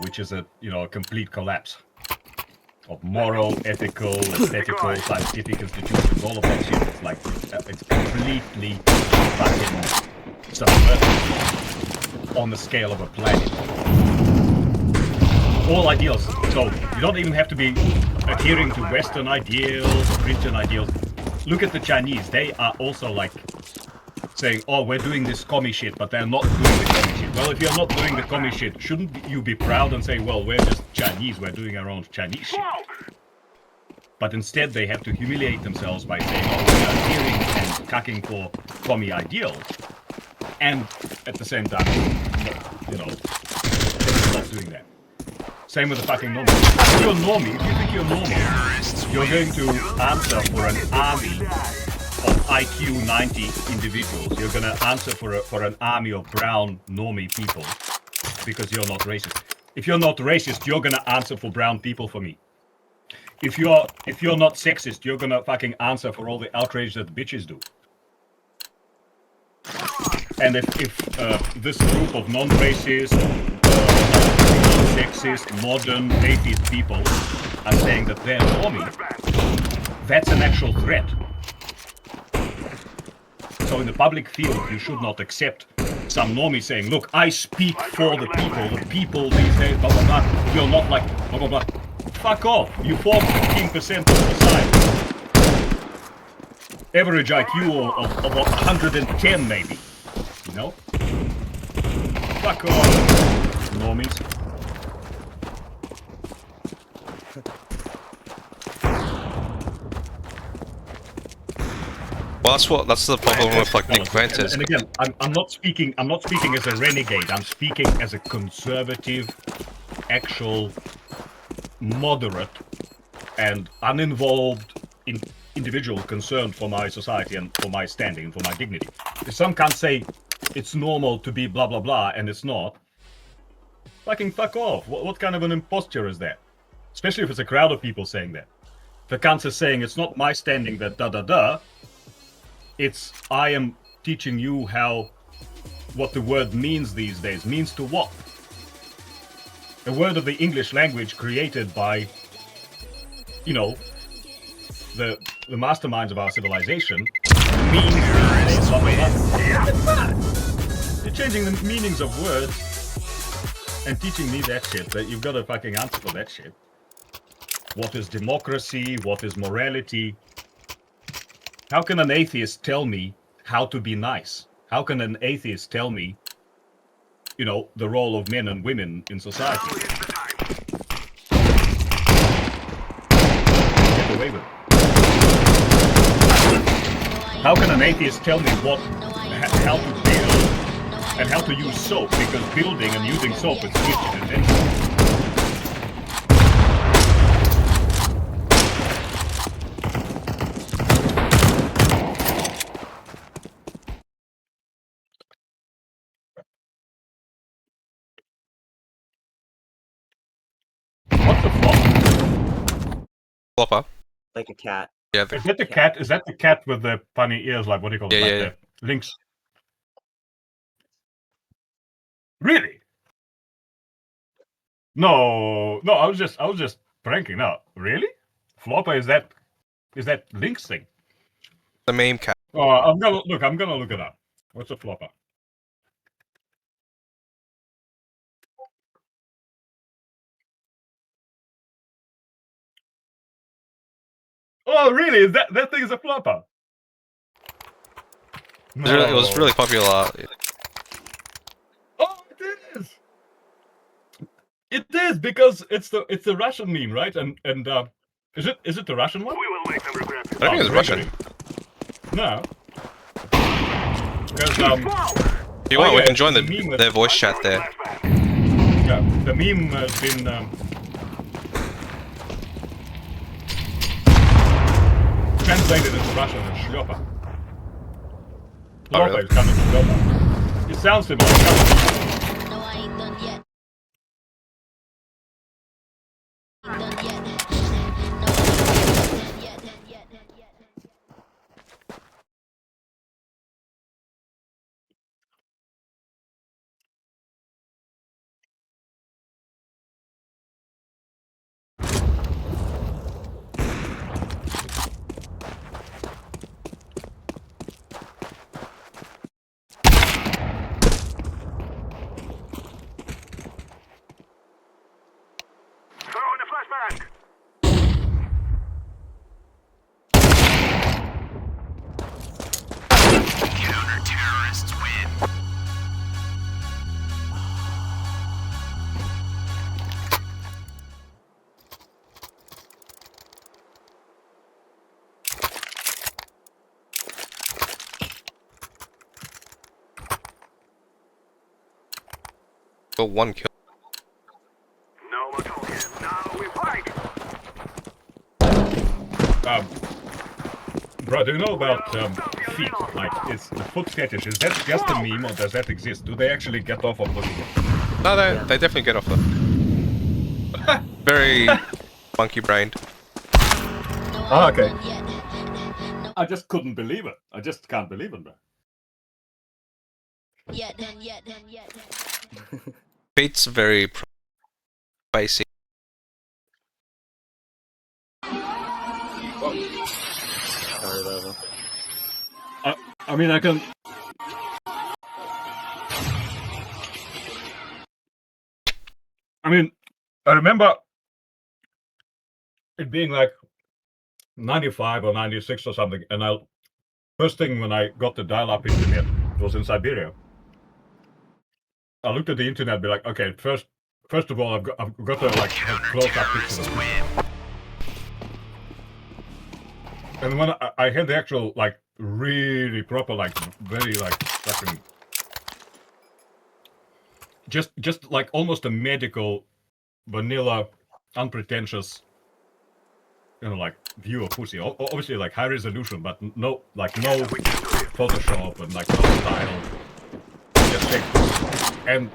which is a a complete collapse of moral, ethical, aesthetical, scientific institutions. All of that shit. It's like it's completely fucking subversive on the scale of a planet. All ideals. So you don't even have to be adhering to Western ideals or Christian ideals. Look at the Chinese. They are also like saying, oh, we're doing this commie shit, but they're not doing the commie shit. Well, if you're not doing the commie shit, shouldn't you be proud and say, well, we're just Chinese, we're doing our own Chinese shit? But instead they have to humiliate themselves by saying, oh, we are adhering and cucking for commie ideals. And at the same time, not doing that. Same with the fucking normie. If you're normie, if you think you're normie, you're going to answer for an army of IQ 90 individuals. You're going to answer for an army of brown normie people because you're not racist. If you're not racist, you're going to answer for brown people for me. If you're not sexist, you're going to fucking answer for all the outrage that bitches do. And if this group of non-racist, non-sexist, modern, atheist people are saying that they're normie, that's an actual threat. So in the public field, you should not accept some normie saying, look, I speak for the people these days, blah, blah, blah. You're not like, blah, blah, blah. Fuck off. You form 15% of society. Average IQ of 110 maybe. You know? Fuck off, normies. Well, that's the problem with like Nick Fuentes. And again, I'm not speaking as a renegade. I'm speaking as a conservative, actual, moderate, and uninvolved individual concerned for my society and for my standing and for my dignity. If some can't say it's normal to be blah blah blah and it's not, fucking fuck off. What kind of an imposture is that? Especially if it's a crowd of people saying that. If a cancer is saying it's not my standing that da da da. It's I am teaching you what the word means these days. Means to what? A word of the English language created by, the masterminds of our civilization means these days, blah, blah, blah. It's bad. You're changing the meanings of words and teaching me that shit, that you've got to fucking answer for that shit. What is democracy? What is morality? How can an atheist tell me how to be nice? How can an atheist tell me, the role of men and women in society? Get away with it. How can an atheist tell me how to build and how to use soap? Because building and using soap is Christian invention. Flopper. Like a cat. Yeah. Is that the cat? Is that the cat with the funny ears? Like what do you call it? Yeah, like the lynx. Really? No. I was just pranking out. Really? Flopper is that lynx thing? The meme cat. Oh, I'm gonna look it up. What's a flopper? Oh, really? That thing is a flopper? No. It was really popular. Oh, it is. It is because it's the Russian meme, right? And is it the Russian one? I don't think it's Russian. No. Because If you want, we can join their voice chat there. Yeah, the meme has been translated into Russian as Shlopper. Oh, really? Is kind of Shlopper. It sounds similar. got 1 kill. No more talking. Now we fight. Bro, do you know about feet? Like, it's the foot fetish. Is that just a meme or does that exist? Do they actually get off on looking at it? No, they definitely get off them. Very monkey-brained. Ah, okay. I just couldn't believe it. I just can't believe it, bro. Feet's very basic. Sorry, level. I mean, I can... I mean, I remember it being like 95 or 96 or something, and first thing when I got the dial-up internet, it was in Siberia. I looked at the internet and be like, okay, first of all, I've got to like have close-up pictures of it. And when I had the actual, like, really proper, like, very, like, fucking... Just like almost a medical, vanilla, unpretentious, you know, like, view of pussy. Obviously, like, high resolution, but no Photoshop and, like, no style. Just fake. And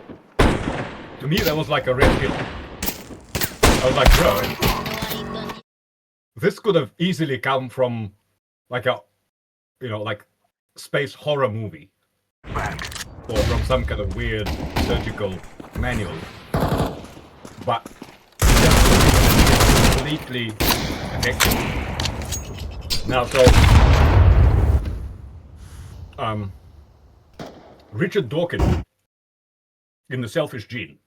to me, that was like a red pill. I was like, bro, this could have easily come from, like, a, you know, like, space horror movie. Or from some kind of weird surgical manual. But just completely effective. Now, so Richard Dawkins in The Selfish Gene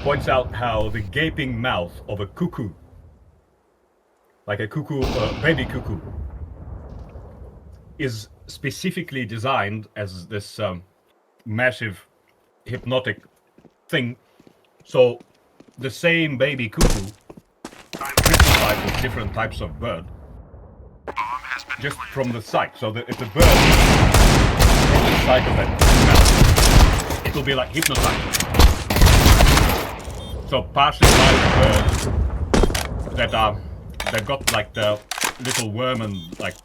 points out how the gaping mouth of a cuckoo, like a cuckoo, baby cuckoo, is specifically designed as this massive hypnotic thing. So the same baby cuckoo crystallizes with different types of bird just from the sight. So that if the bird from the sight of that mouth, it will be like hypnotized. So passing by the birds that got like the little worm and like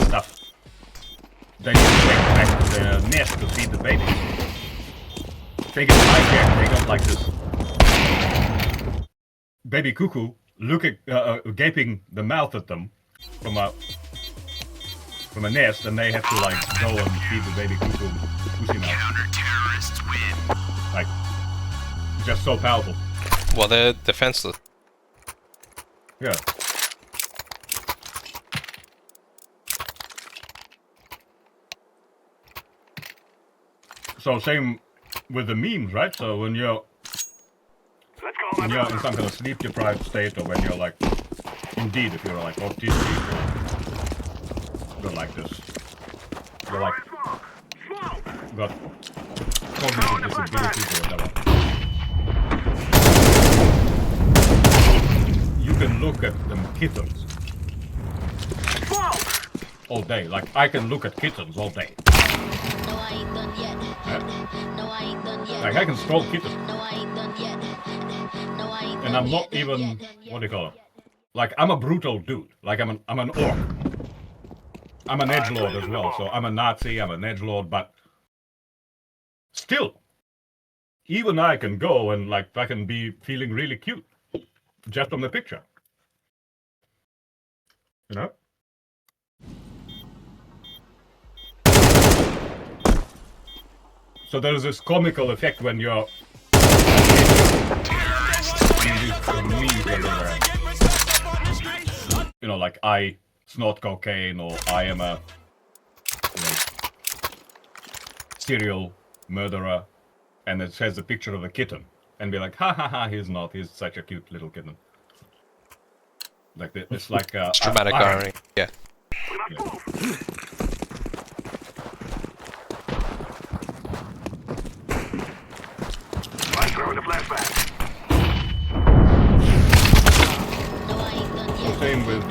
stuff, they just take back to their nest to feed the babies. They get hijacked, they got like this baby cuckoo looking, gaping the mouth at them from a nest, and they have to like go and feed the baby cuckoo pussy mouth. Counter-terrorists win. Like, just so powerful. Well, they're defenseless. Yeah. So same with the memes, right? So when you're in some kind of sleep deprived state, or when you're like, indeed, if you're like autistic, you're like this, you're like got cognitive disabilities or whatever. You can look at them kittens all day. Like I can look at kittens all day. Like I can stroll kittens. And I'm not even, what do you call it? Like I'm a brutal dude. Like I'm an orc. I'm an edgelord as well. So I'm a Nazi, I'm an edgelord, but still, even I can go and like I can be feeling really cute just from the picture. You know? So there's this comical effect when you're you know, like I snort cocaine, or I am a, you know, serial murderer, and it says a picture of a kitten, and be like, ha ha ha, he's not, he's such a cute little kitten. Like it's like It's dramatic irony. Yeah. Yeah. Same with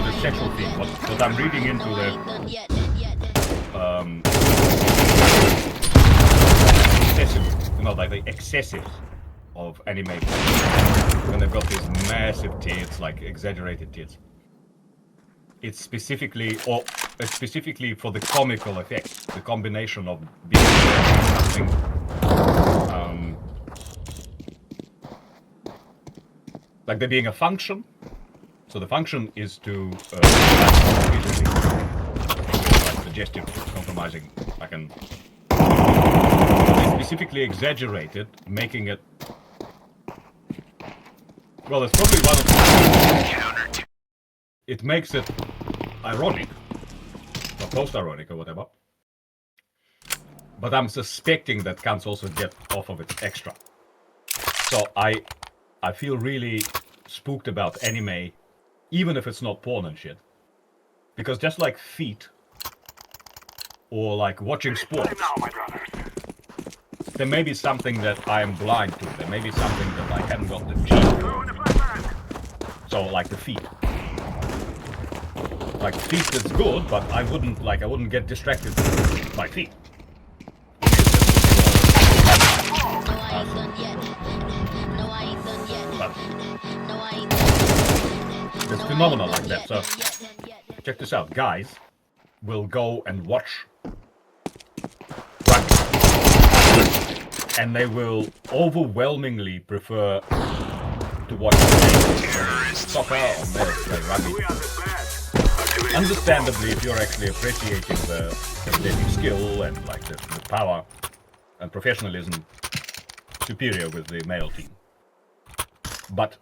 the sexual theme. What I'm reading into the about like the excessives of anime when they've got these massive tits, like exaggerated tits. It's specifically for the comical effect, the combination of being something like there being a function. So the function is to visually, like suggestive, compromising. I can specifically exaggerate it, making it. Well, it's probably one of the. It makes it ironic, or post-ironic, or whatever. But I'm suspecting that cunts also get off of it extra. So I feel really spooked about anime, even if it's not porn and shit. Because just like feet, or like watching sports, Now, my brothers. there may be something that I'm blind to. There may be something that I haven't got the gene for. Throwing the flashbang. So like the feet. Like feet is good, but I wouldn't get distracted by feet. No, I ain't done yet. No, I ain't done yet. But No, I ain't done yet. it's phenomenal like that. So check this out, guys will go and watch rugby, and they will overwhelmingly prefer to watch soccer or play rugby. We are the best. Understandably, if you're actually appreciating the athletic skill and like the power and professionalism superior with the male team. But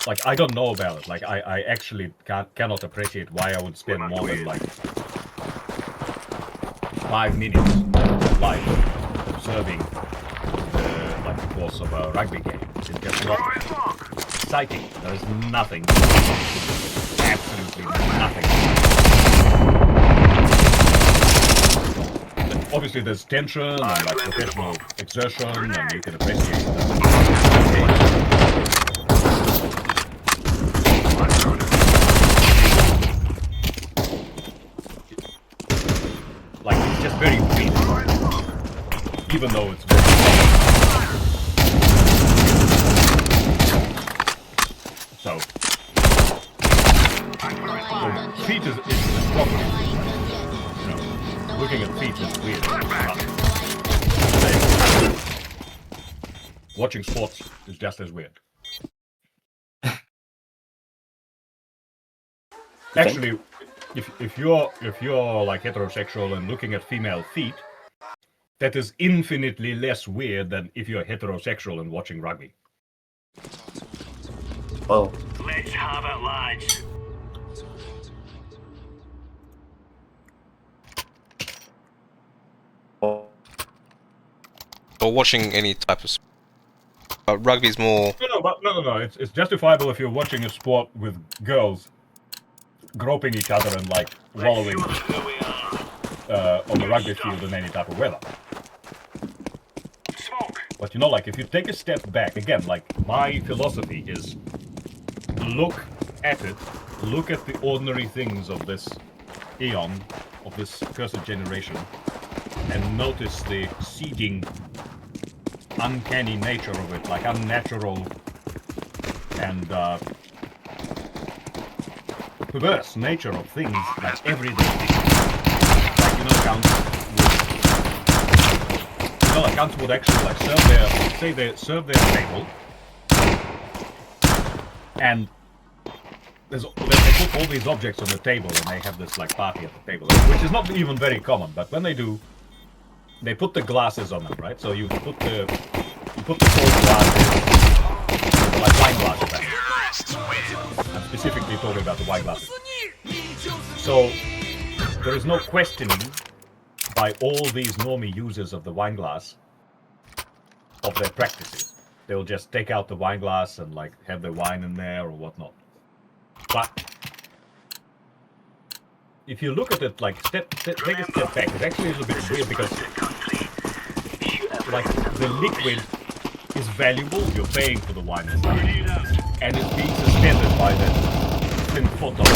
like I don't know about it. Like I actually cannot appreciate why I would spend more than like 5 minutes of my life observing like the course of a rugby game. It's just not exciting. There is nothing, absolutely nothing. Obviously, there's tension and like professional exertion, and you can appreciate that. Like it's just very weird, even though it's very. So, feet is property. You know, looking at feet is weird. Watching sports is just as weird. Actually, if you're like heterosexual and looking at female feet, that is infinitely less weird than if you're heterosexual and watching rugby. Oh, Let's have it, lads. oh, Or watching any type of sport. But rugby's more. No. It's justifiable if you're watching a sport with girls groping each other and like wallowing Who we are. on the rugby field in any type of weather. Smoke. But you know, like if you take a step back, again, like my philosophy is look at it, look at the ordinary things of this eon, of this cursed generation, and notice the exceeding uncanny nature of it, like unnatural and perverse nature of things, like everyday things. Like, you know, counts would actually like serve their table, and they put all these objects on the table and they have this like party at the table, which is not even very common, but when they do, they put the glasses on them, right? So you put the cold glasses, like wine glasses. I'm specifically talking about the wine glasses. So there is no questioning by all these normie users of the wine glass of their practices. They'll just take out the wine glass and like have their wine in there or whatnot. But if you look at it, like take a step back, it's actually a little bit weird because like the liquid is valuable. You're paying for the wine and stuff, and it's being suspended by that thin foot of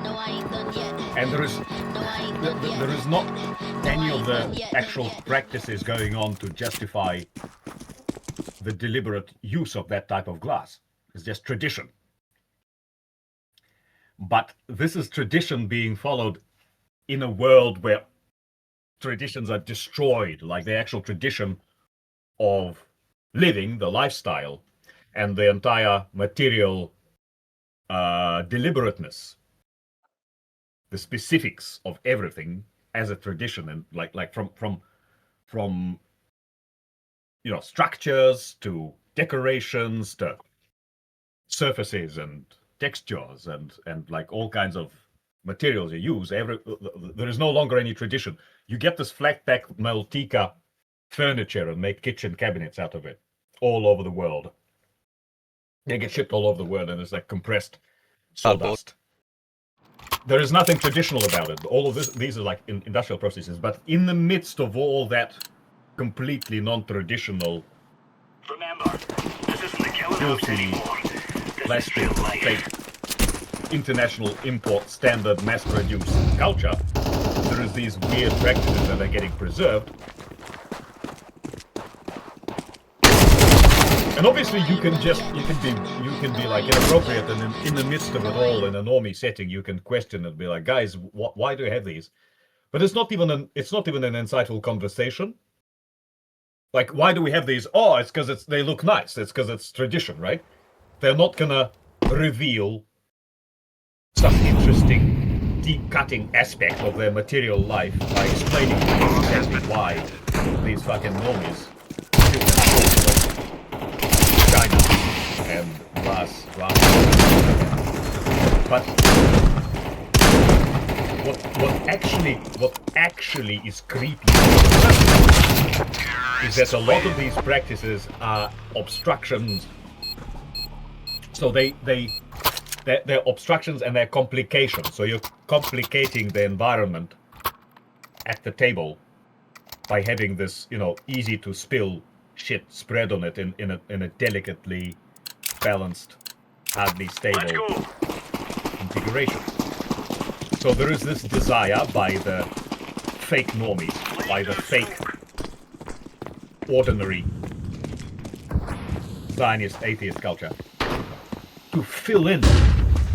No, I ain't done yet. And there is No, I ain't done yet. there is not any of the actual practices going on to justify the deliberate use of that type of glass. It's just tradition. But this is tradition being followed in a world where traditions are destroyed, like the actual tradition of living, the lifestyle, and the entire material deliberateness, the specifics of everything as a tradition, and like from structures to decorations to surfaces and textures and like all kinds of materials you use. There is no longer any tradition. You get this flat pack Maltica furniture and make kitchen cabinets out of it all over the world. They get shipped all over the world, and it's like compressed sawdust. There is nothing traditional about it. All of these are like industrial processes, but in the midst of all that completely non-traditional, Remember, this isn't the killing house filthy, anymore. This is plastic, real life. fake, international import, standard, mass-produced culture, there is these weird practices that are getting preserved. And obviously you can be like inappropriate, and in the midst of it all, in a normie setting, you can question and be like, guys, why do you have these? But it's not even an insightful conversation. Like, why do we have these? Oh, it's because they look nice. It's because it's tradition, right? They're not gonna reveal some interesting, deep-cutting aspect of their material life by explaining to you exactly why these fucking normies China and glass. But what actually is creepy is that a lot of these practices are obstructions. So they're obstructions and they're complications. So you're complicating the environment at the table by having this, easy to spill shit spread on it in a delicately balanced, hardly Let's stable go. configuration. So there is this desire by the fake normies, by the fake ordinary Zionist atheist culture, to fill in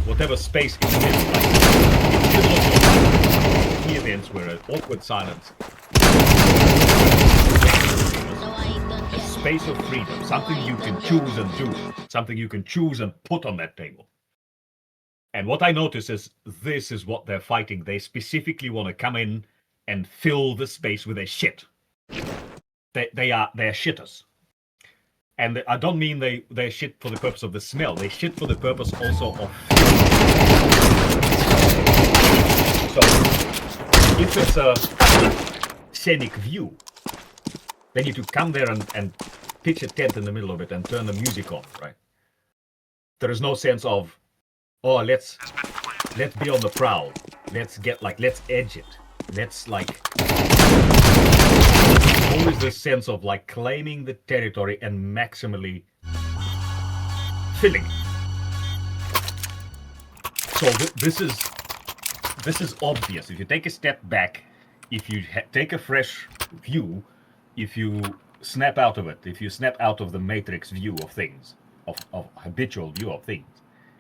whatever space in the middle, like in the middle of key events where an awkward silence, No, I ain't done a yet. space of freedom, something you can choose and do, something you can choose and put on that table. And what I notice is this is what they're fighting. They specifically want to come in and fill the space with their shit. They're shitters. And I don't mean they shit for the purpose of the smell. They shit for the purpose also of so if it's a scenic view, they need to come there and pitch a tent in the middle of it and turn the music off, right? There is no sense of, oh, let's be on the prowl. Let's edge it. Let's always this sense of like claiming the territory and maximally filling it. So this is obvious. If you take a step back, if you take a fresh view, if you snap out of it, if you snap out of the matrix view of things, of habitual view of things,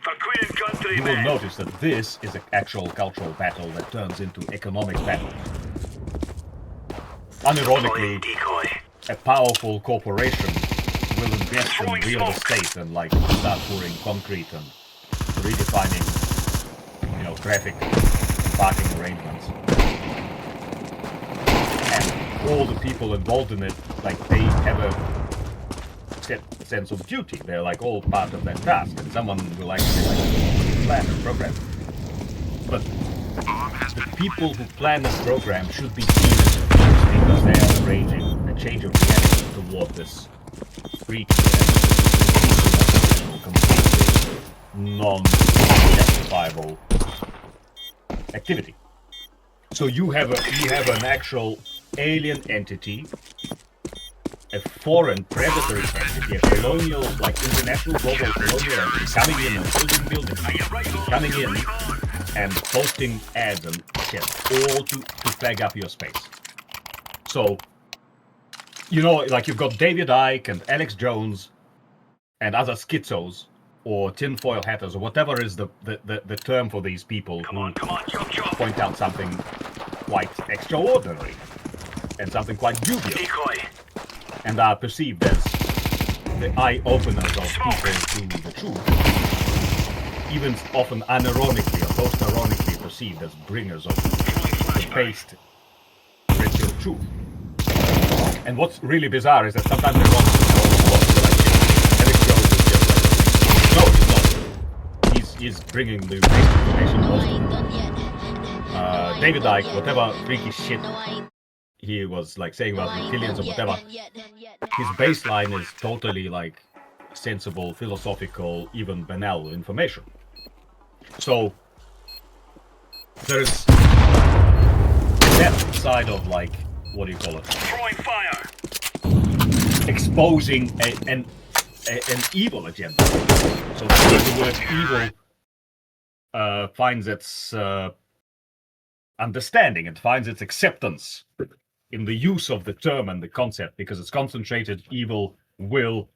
For Queen and Country, you will man. notice that this is an actual cultural battle that turns into economic battle. Unironically, Decoy. a powerful corporation will invest in real estate and start pouring concrete and redefining, traffic and parking arrangements. And all the people involved in it, they have a set sense of duty. They're all part of that task, and someone will actually plan and program. But the people who plan this program should be seen because they are arranging a change of reality toward this freaky and completely non-justifiable activity. So you have an actual alien entity, a foreign predatory entity, a colonial, international global colonial entity coming in and building buildings, coming in and posting ads and shit, all to flag up your space. So, you know, like you've got David Icke and Alex Jones and other schizos or tinfoil hatters or whatever is the term for these people who point out something quite extraordinary and something quite dubious Decoy. and are perceived as the eye-openers of people to the truth, even often unironically or post-ironically perceived as bringers of the based ritual truth. And what's really bizarre is that sometimes they want to like Alex Jones is just like, no, he's not. He's bringing the basic information. No, I Also, ain't done yet. No, I ain't David done Icke, yet. whatever freaky shit No, I ain't. he was like saying No, about I ain't reptilians done or whatever, yet. his baseline is totally like sensible, philosophical, even banal information. So there's that side of like, what do you call it? Throwing fire. Exposing an evil agenda. So the word evil finds its understanding, it finds its acceptance in the use of the term and the concept, because it's concentrated evil will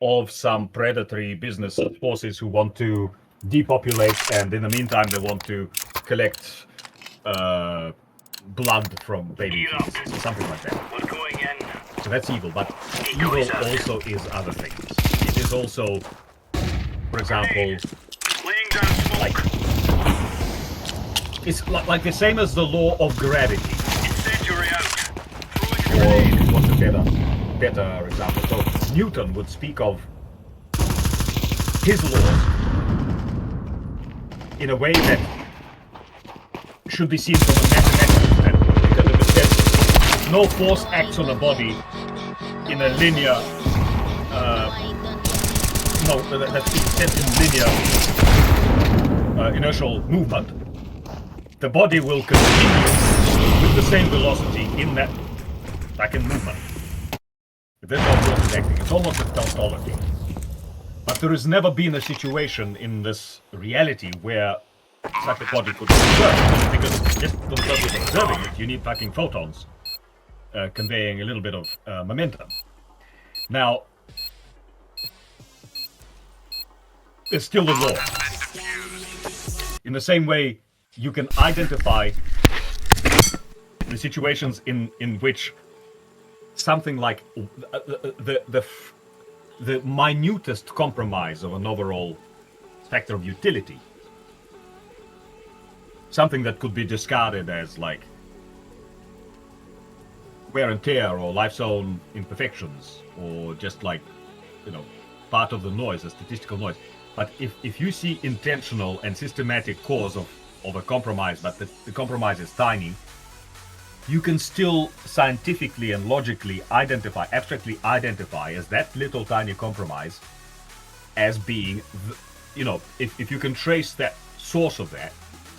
of some predatory business forces who want to depopulate, and in the meantime they want to collect blood from baby fetuses or something like that. What's going in? So that's evil, but evil also is other things. It is also, for example, Laying down smoke. like it's like the same as the law of gravity. Incendiary out. Throwing Or grenade. what's a better example? So Newton would speak of his laws in a way that should be seen from a mathematical standpoint. Because if it says no force acts on a body in a linear, that's set in linear inertial movement, the body will continue with the same velocity in that fucking movement. There's no force acting. It's almost a tautology. But there has never been a situation in this reality where such a body could observe. Because just for the purpose of observing it, you need fucking photons conveying a little bit of momentum. Now, it's still the law. In the same way, you can identify the situations in which something like the minutest compromise of an overall factor of utility, something that could be discarded as like wear and tear or life's own imperfections, or just like, you know, part of the noise, a statistical noise. But if you see intentional and systematic cause of a compromise, but the compromise is tiny, you can still scientifically and logically identify, abstractly identify as that little tiny compromise as being, you know, if you can trace that source of that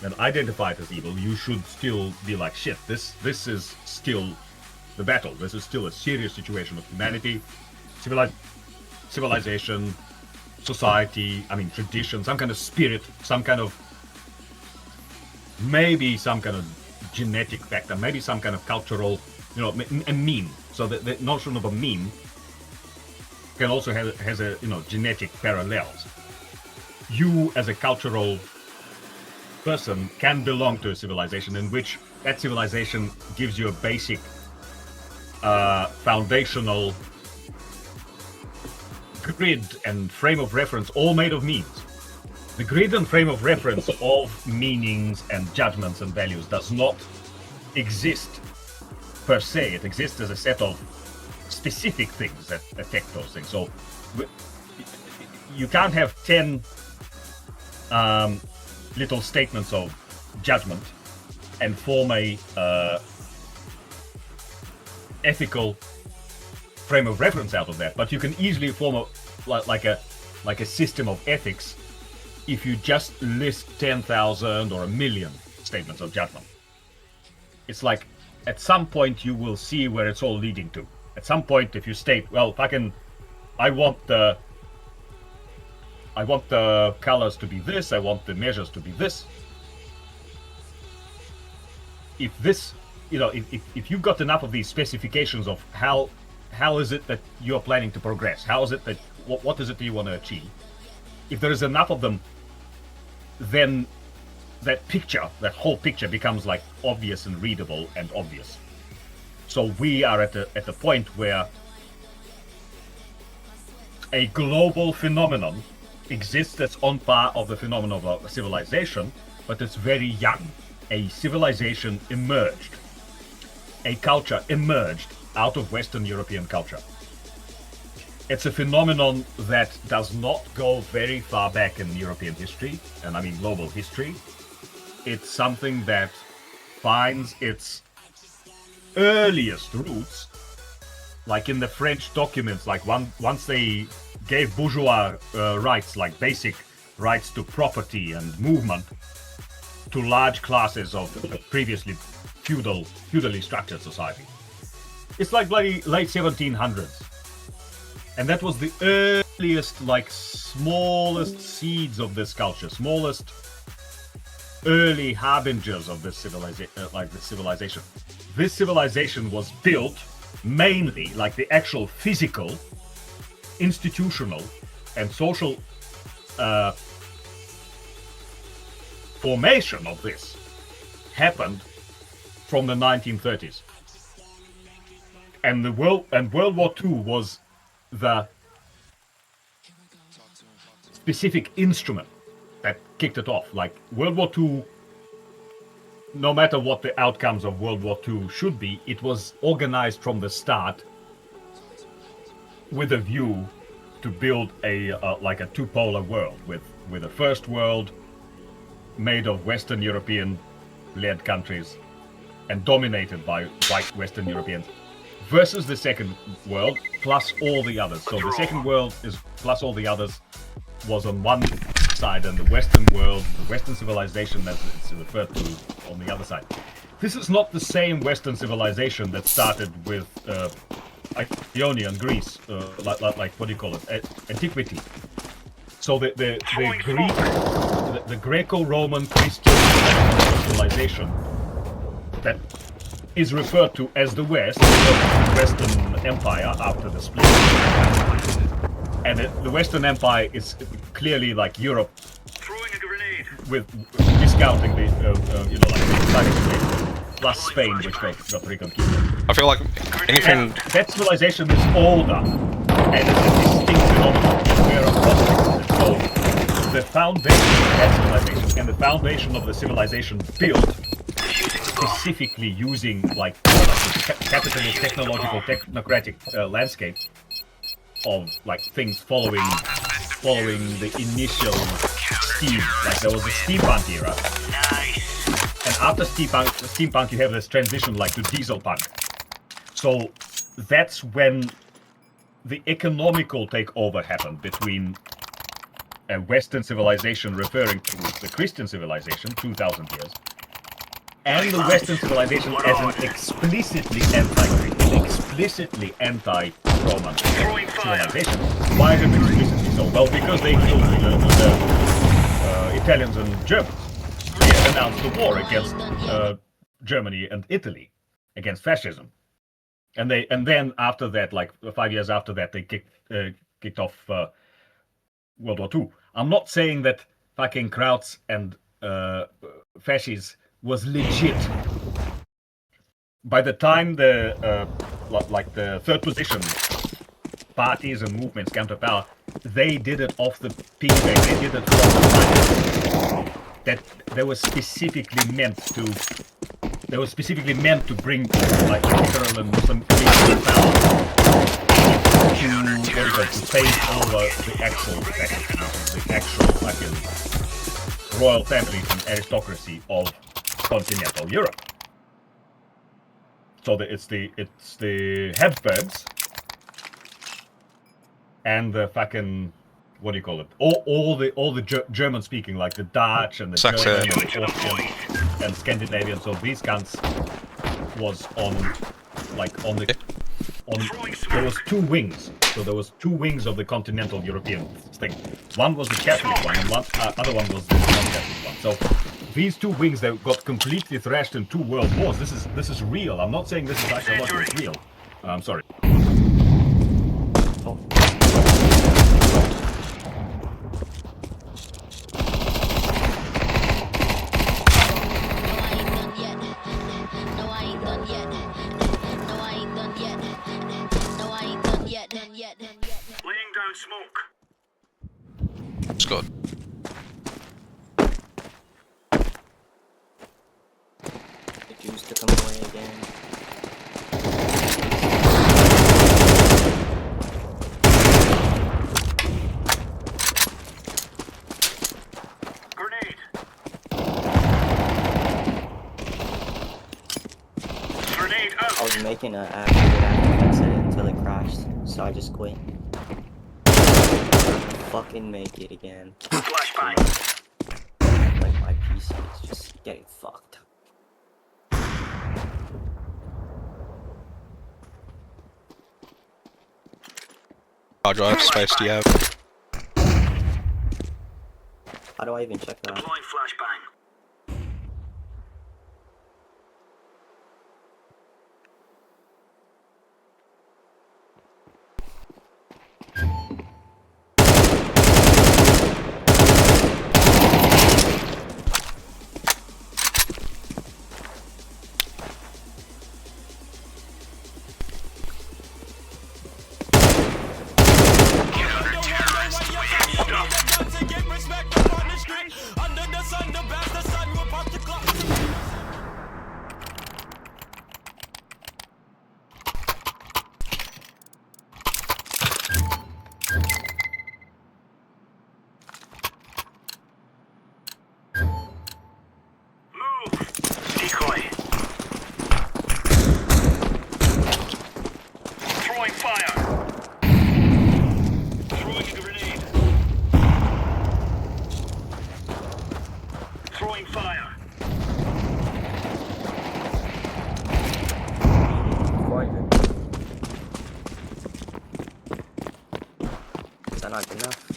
and identify it as evil, you should still be like, shit, this is still the battle. This is still a serious situation of humanity, civilization, society, I mean, tradition, some kind of spirit, some kind of, maybe some kind of genetic factor, maybe some kind of cultural, you know, a meme. So the notion of a meme can also has a, you know, genetic parallels. You as a cultural person can belong to a civilization in which that civilization gives you a basic foundational grid and frame of reference, all made of memes. The grid and frame of reference of meanings and judgments and values does not exist per se. It exists as a set of specific things that affect those things. So you can't have 10 little statements of judgment and form a ethical frame of reference out of that. But you can easily form a like a system of ethics if you just list 10,000 or 1,000,000 statements of judgment. It's like at some point you will see where it's all leading to. At some point, if you state, well, I want the colors to be this, I want the measures to be this, if this, if you've got enough of these specifications of how is it that you're planning to progress, how is it that what is it that you want to achieve, if there is enough of them, then that whole picture becomes like obvious and readable and obvious. So we are at the point where a global phenomenon exists that's on par of the phenomenon of a civilization, but it's very young. A civilization emerged, a culture emerged out of Western European culture. It's a phenomenon that does not go very far back in European history, and I mean global history. It's something that finds its earliest roots, like in the French documents, like once they gave bourgeois rights, like basic rights to property and movement, to large classes of the previously feudally structured society. It's like bloody late 1700s. And that was the earliest, like, smallest seeds of this culture, smallest early harbingers of this civilization. This civilization was built mainly, like the actual physical, institutional, and social formation of this happened from the 1930s. And World War II was the specific instrument that kicked it off. Like World War II, no matter what the outcomes of World War II should be, it was organized from the start with a view to build a like a two-polar world with a first world made of Western European-led countries and dominated by white Western Europeans, versus the second world plus all the others. So the second world is plus all the others was on one side, and the Western world, the Western civilization, as it's referred to, on the other side. This is not the same Western civilization that started with Ionia and Greece, like what do you call it, antiquity. So the Greek, the Greco-Roman Christian civilization that is referred to as the West, the Western Empire after the split. And the Western Empire is clearly like Europe, Throwing a grenade. with discounting the like plus Spain, which got reconquisted. I feel like anything. And that civilization is older and it's a distinct phenomenon. We're a so the foundation of that civilization and the foundation of the civilization built specifically using like the capitalist, technological, technocratic landscape of like things following the initial steam. Like there was a steampunk era, and after steampunk you have this transition like to diesel punk. So that's when the economical takeover happened between a Western civilization referring to the Christian civilization 2,000 years, and the Western civilization as an explicitly anti-Roman civilization. Why is it explicitly so? Well, because they killed the Italians and Germans. They announced the war against Germany and Italy, against fascism. And then after that, like 5 years after that, they kicked off World War II. I'm not saying that fucking Krauts and fascists was legit. By the time the the third position parties and movements came to power, they did it off the piggyback. They did it from the money that they were specifically meant to. They were specifically meant to bring like Israel and Muslim League to power to take over the actual fucking royal families and aristocracy of continental Europe. So it's the Habsburgs and the fucking, what do you call it? All the German speaking, like the Dutch and the German and the Austrian and Scandinavian. So these guns was there was two wings. So there was two wings of the continental European thing. One was the Catholic one, and other one was the non-Catholic one. So these two wings that got completely thrashed in 2 world wars. This is real. I'm not saying this is psychological. It's real. I'm sorry. Oh. No, I ain't done yet. No, I ain't done yet. No, I ain't done yet. Done yet. Laying down smoke. Scott. The Jews took him away again. Grenade. Grenade I out. was making an actually good headset until it crashed, so I just quit. Fucking make it again. Flashbang. Like my PC is just getting fucked. Hard drive space do you have? How do I even check that? Deploying flashbang. Decoy. Throwing fire. Throwing a grenade. Throwing fire. Is that not good enough?